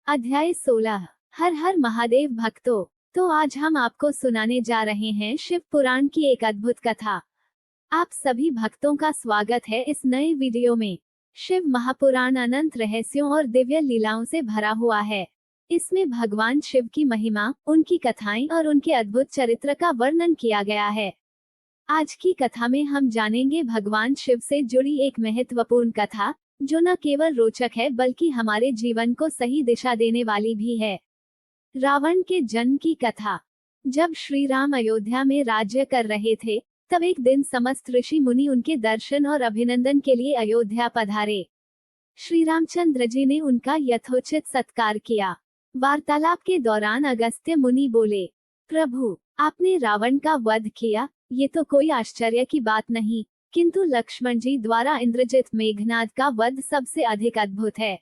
अध्याय 16। हर हर महादेव भक्तों। तो आज हम आपको सुनाने जा रहे हैं शिव पुराण की एक अद्भुत कथा। आप सभी भक्तों का स्वागत है इस नए वीडियो में। शिव महापुराण अनंत रहस्यों और दिव्य लीलाओं से भरा हुआ है। इसमें भगवान शिव की महिमा, उनकी कथाएं और उनके अद्भुत चरित्र का वर्णन किया गया है। आज की कथा में हम जानेंगे भगवान शिव से जुड़ी एक महत्वपूर्ण कथा, जो न केवल रोचक है बल्कि हमारे जीवन को सही दिशा देने वाली भी है। रावण के जन्म की कथा। जब श्री राम अयोध्या में राज्य कर रहे थे, तब एक दिन समस्त ऋषि मुनि उनके दर्शन और अभिनंदन के लिए अयोध्या पधारे। श्री रामचंद्र जी ने उनका यथोचित सत्कार किया। वार्तालाप के दौरान अगस्त्य मुनि बोले, प्रभु, आपने रावण का वध किया, ये तो कोई आश्चर्य की बात नहीं, किंतु लक्ष्मण जी द्वारा इंद्रजित मेघनाद का वध सबसे अधिक अद्भुत है।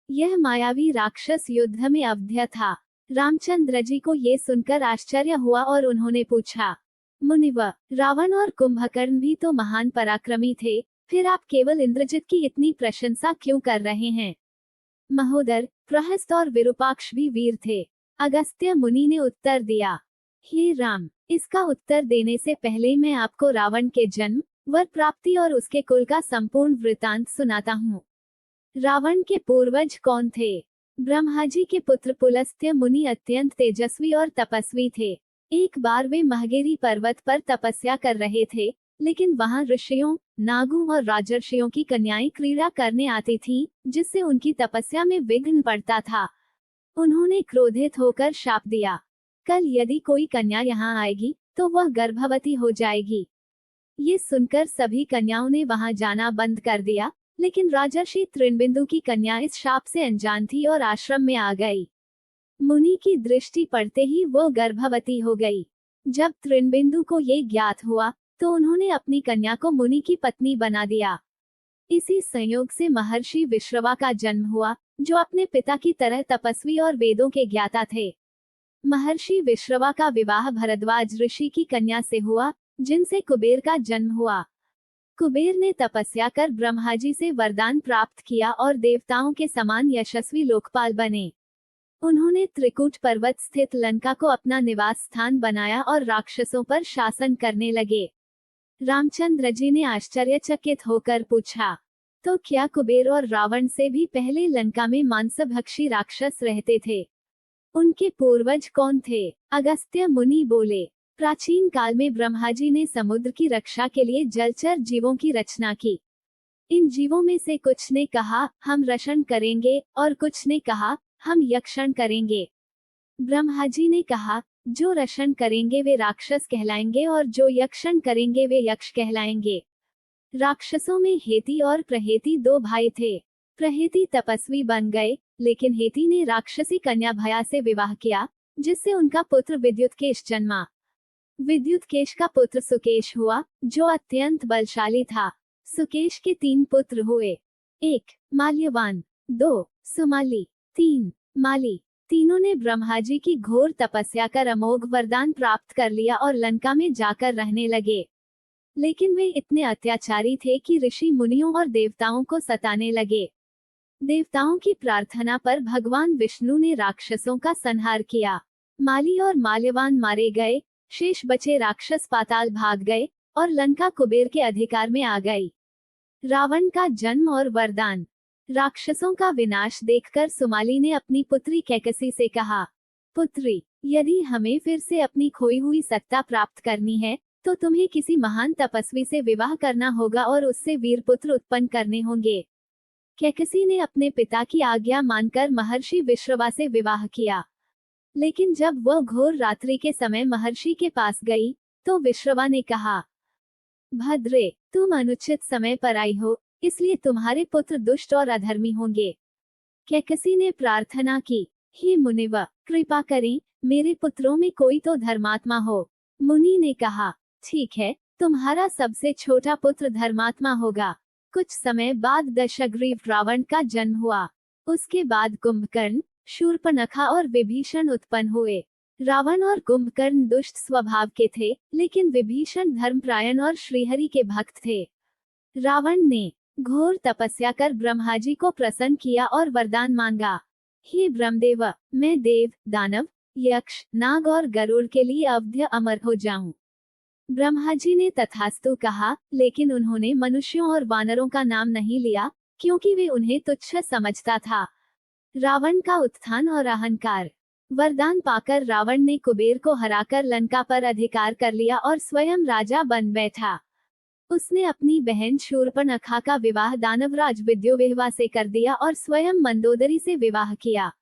यह मायावी राक्षस युद्ध में अवध्य था। रामचंद्र जी को ये सुनकर आश्चर्य हुआ और उन्होंने पूछा, मुनिवर, रावण और कुंभकर्ण भी तो महान पराक्रमी थे, फिर आप केवल इंद्रजित की इतनी प्रशंसा क्यों कर रहे हैं? महोदर, प्रहस्त और विरूपाक्ष भी वीर थे। अगस्त्य मुनि ने उत्तर दिया, हे राम, इसका उत्तर देने से पहले मैं आपको रावण के जन्म, वर प्राप्ति और उसके कुल का संपूर्ण वृतांत सुनाता हूँ। रावण के पूर्वज कौन थे? ब्रह्मा जी के पुत्र पुलस्त्य मुनि अत्यंत तेजस्वी और तपस्वी थे। एक बार वे महगेरी पर्वत पर तपस्या कर रहे थे, लेकिन वहां ऋषियों, नागों और राजर्षियों की कन्याएं क्रीड़ा करने आती थीं, जिससे उनकी तपस्या में विघ्न पड़ता था। उन्होंने क्रोधित होकर शाप दिया, कल यदि कोई कन्या यहाँ आएगी तो वह गर्भवती हो जाएगी। ये सुनकर सभी कन्याओं ने वहां जाना बंद कर दिया, लेकिन राजर्षि तृणबिंदु की कन्या इस शाप से अनजान थी और आश्रम में आ गई। मुनि की दृष्टि पड़ते ही वो गर्भवती हो गई। जब तृणबिंदु को ये ज्ञात हुआ, तो उन्होंने अपनी कन्या को मुनि की पत्नी बना दिया। इसी संयोग से महर्षि विश्रवा का जन्म हुआ, जो अपने पिता की तरह तपस्वी और वेदों के ज्ञाता थे। महर्षि विश्रवा का विवाह भरद्वाज ऋषि की कन्या से हुआ, जिनसे कुबेर का जन्म हुआ। कुबेर ने तपस्या कर ब्रह्मा जी से वरदान प्राप्त किया और देवताओं के समान यशस्वी लोकपाल बने। उन्होंने त्रिकूट पर्वत स्थित लंका को अपना निवास स्थान बनाया और राक्षसों पर शासन करने लगे। रामचंद्र जी ने आश्चर्यचकित होकर पूछा, तो क्या कुबेर और रावण से भी पहले लंका में मांसभक्षी राक्षस रहते थे? उनके पूर्वज कौन थे? अगस्त्य मुनि बोले, प्राचीन काल में ब्रह्मा जी ने समुद्र की रक्षा के लिए जलचर जीवों की रचना की। इन जीवों में से कुछ ने कहा, हम रक्षण करेंगे, और कुछ ने कहा, हम यक्षण करेंगे। ब्रह्मा जी ने कहा, जो रक्षण करेंगे वे राक्षस कहलाएंगे और जो यक्षण करेंगे वे यक्ष कहलाएंगे। राक्षसों में हेती और प्रहेती दो भाई थे। प्रहेती तपस्वी बन गए, लेकिन हेती ने राक्षसी कन्या भया से विवाह किया, जिससे उनका पुत्र विद्युतकेश जन्मा। विद्युतकेश का पुत्र सुकेश हुआ, जो अत्यंत बलशाली था। सुकेश के 3 पुत्र हुए, 1 माल्यवान, 2 सुमाली, 3 माली। तीनों ने ब्रह्मा जी की घोर तपस्या कर अमोघ वरदान प्राप्त कर लिया और लंका में जाकर रहने लगे। लेकिन वे इतने अत्याचारी थे कि ऋषि मुनियों और देवताओं को सताने लगे। देवताओं की प्रार्थना पर भगवान विष्णु ने राक्षसों का संहार किया। माली और माल्यवान मारे गए, शेष बचे राक्षस पाताल भाग गए और लंका कुबेर के अधिकार में आ गई। रावण का जन्म और वरदान। राक्षसों का विनाश देखकर सुमाली ने अपनी पुत्री कैकसी से कहा, पुत्री, यदि हमें फिर से अपनी खोई हुई सत्ता प्राप्त करनी है, तो तुम्हें किसी महान तपस्वी से विवाह करना होगा और उससे वीर पुत्र उत्पन्न करने होंगे। कैकसी ने अपने पिता की आज्ञा मानकर महर्षि विश्रवा से विवाह किया। लेकिन जब वह घोर रात्रि के समय महर्षि के पास गई, तो विश्रवा ने कहा, भद्रे, तुम अनुचित समय पर आई हो, इसलिए तुम्हारे पुत्र दुष्ट और अधर्मी होंगे। कैकसी ने प्रार्थना की, हे मुनिवर, कृपा करें, मेरे पुत्रों में कोई तो धर्मात्मा हो। मुनि ने कहा, ठीक है, तुम्हारा सबसे छोटा पुत्र धर्मात्मा होगा। कुछ समय बाद दशग्रीव रावण का जन्म हुआ। उसके बाद कुंभकर्ण, शूर्पणखा और विभीषण उत्पन्न हुए। रावण और कुंभकर्ण दुष्ट स्वभाव के थे, लेकिन विभीषण धर्मपरायण और श्रीहरि के भक्त थे। रावण ने घोर तपस्या कर ब्रह्मा जी को प्रसन्न किया और वरदान मांगा, हे ब्रह्मदेव, मैं देव, दानव, यक्ष, नाग और गरुड़ के लिए अवध्य अमर हो जाऊं। ब्रह्मा जी ने तथास्तु कहा, लेकिन उन्होंने मनुष्यों और वानरों का नाम नहीं लिया, क्योंकि वे उन्हें तुच्छ समझता था। रावण का उत्थान और अहंकार। वरदान पाकर रावण ने कुबेर को हराकर लंका पर अधिकार कर लिया और स्वयं राजा बन बैठा। उसने अपनी बहन शूर्पणखा का विवाह दानवराज विद्योविह्वा से कर दिया और स्वयं मंदोदरी से विवाह किया।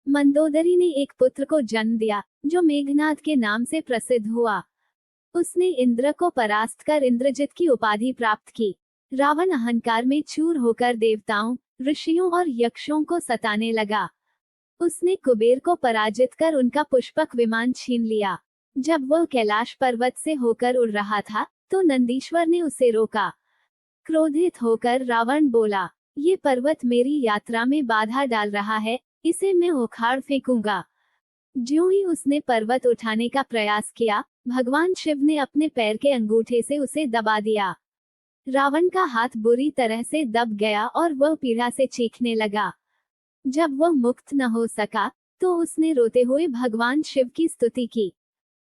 मंदोदरी ने एक पुत्र को जन्म दिया, जो मेघनाद के नाम से प्रसिद्ध हुआ। उसने इंद्र को परास्त कर इंद्रजित की उपाधि प्राप्त की। रावण अहंकार में चूर होकर देवताओं, ऋषियों और यक्षों को सताने लगा। उसने कुबेर को पराजित कर उनका पुष्पक विमान छीन लिया। जब वह कैलाश पर्वत से होकर उड़ रहा था, तो नंदीश्वर ने उसे रोका। क्रोधित होकर रावण बोला, ये पर्वत मेरी यात्रा में बाधा डाल रहा है, इसे मैं उखाड़ फेंकूंगा। ज्यों ही उसने पर्वत उठाने का प्रयास किया, भगवान शिव ने अपने पैर के अंगूठे से उसे दबा दिया। रावण का हाथ बुरी तरह से दब गया और वह पीड़ा से चीखने लगा। जब वह मुक्त न हो सका, तो उसने रोते हुए भगवान शिव की स्तुति की।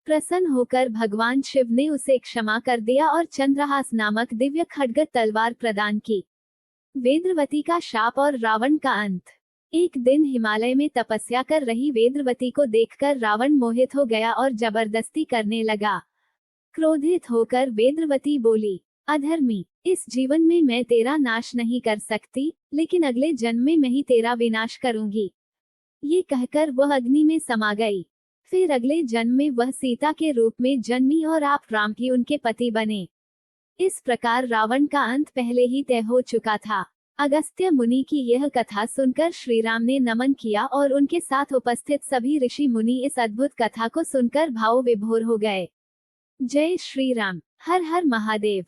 प्रसन्न होकर भगवान शिव ने उसे क्षमा कर दिया और चंद्रहास नामक दिव्य खड्ग तलवार प्रदान की। वेदवती का शाप और रावण का अंत। एक दिन हिमालय में तपस्या कर रही वेदवती को देखकर रावण मोहित हो गया और जबरदस्ती करने लगा। क्रोधित होकर वेदवती बोली, अधर्मी, इस जीवन में मैं तेरा नाश नहीं कर सकती, लेकिन अगले जन्म में मैं ही तेरा विनाश करूंगी। ये कहकर वह अग्नि में समा गई। फिर अगले जन्म में वह सीता के रूप में जन्मी और आप राम ही उनके पति बने। इस प्रकार रावण का अंत पहले ही तय हो चुका था। अगस्त्य मुनि की यह कथा सुनकर श्री राम ने नमन किया और उनके साथ उपस्थित सभी ऋषि मुनि इस अद्भुत कथा को सुनकर भाव विभोर हो गए। जय श्री राम। हर हर महादेव।